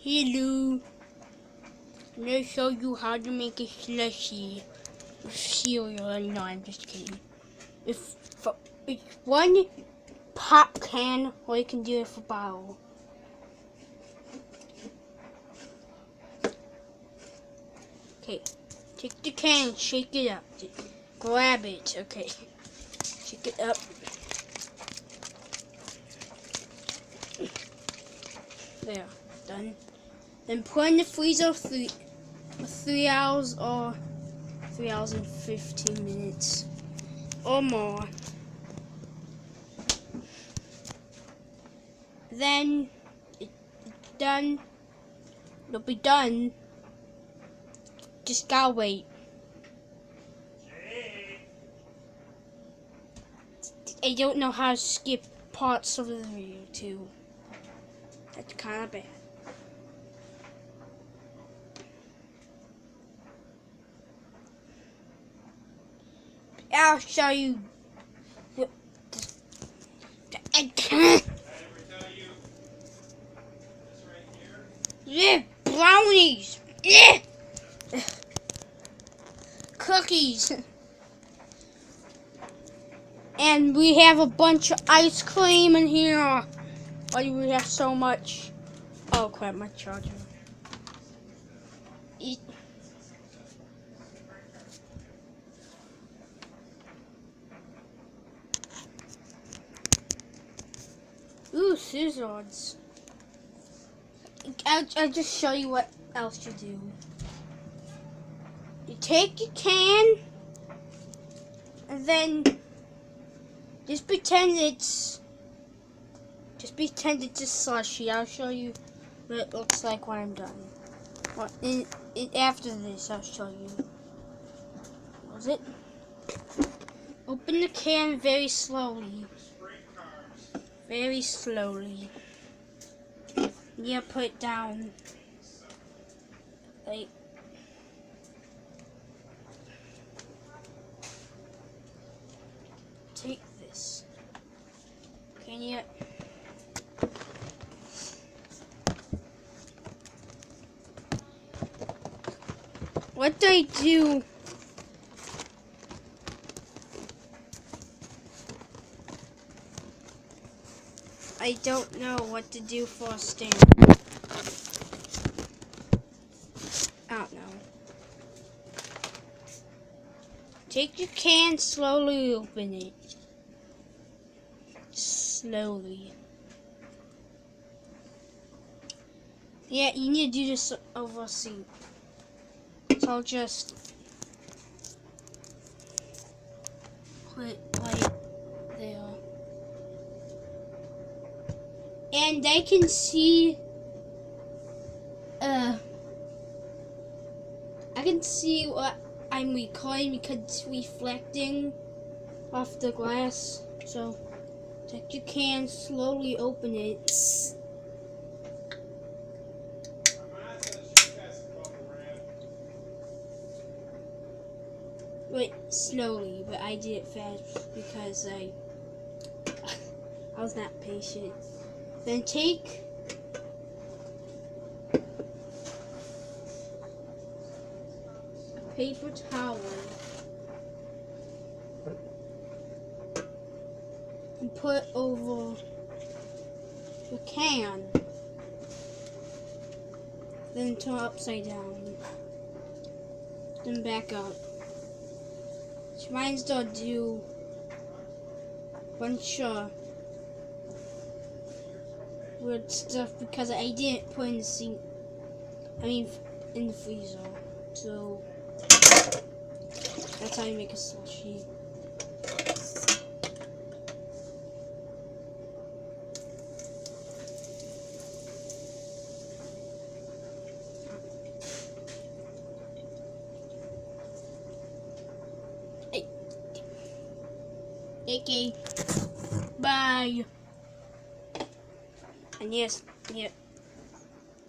Hello. I'm going to show you how to make a slushy with cereal. No, I'm just kidding. It's one pop can, or you can do it for bottle. Okay, take the can, shake it up. Grab it, okay. Shake it up. There, done. Then put in the freezer for 3 hours or 3 hours and 15 minutes or more. Then it's done. It'll be done. Just gotta wait. I don't know how to skip parts of the video too. That's kind of bad. I'll show you. I can't. Yeah, brownies. Yeah. Cookies. And we have a bunch of ice cream in here. Why do we have so much? Oh crap, my charger. Eat. Ooh, scissors. I'll just show you what else you do. You take your can, and then just pretend it's a slushy. I'll show you what it looks like when I'm done. After this, I'll show you. Was it? Open the can very slowly. Very slowly. Yeah, put it down. Like. Take this. Can you? What do I do? I don't know what to do for a stand. I don't know. Take your can, slowly open it. Slowly. Yeah, you need to do this over a sink. So I'll just put it right there. And they can see, I can see what I'm recording because it's reflecting off the glass. So take your can, slowly open it. Wait, slowly, but I did it fast because I was not patient. Then take a paper towel and put over the can. Then turn upside down. Then back up. Mine's gonna do a bunch of weird stuff because I didn't put in the sink. I mean, in the freezer. So that's how you make a slushy. Okay, bye. And yes, yeah.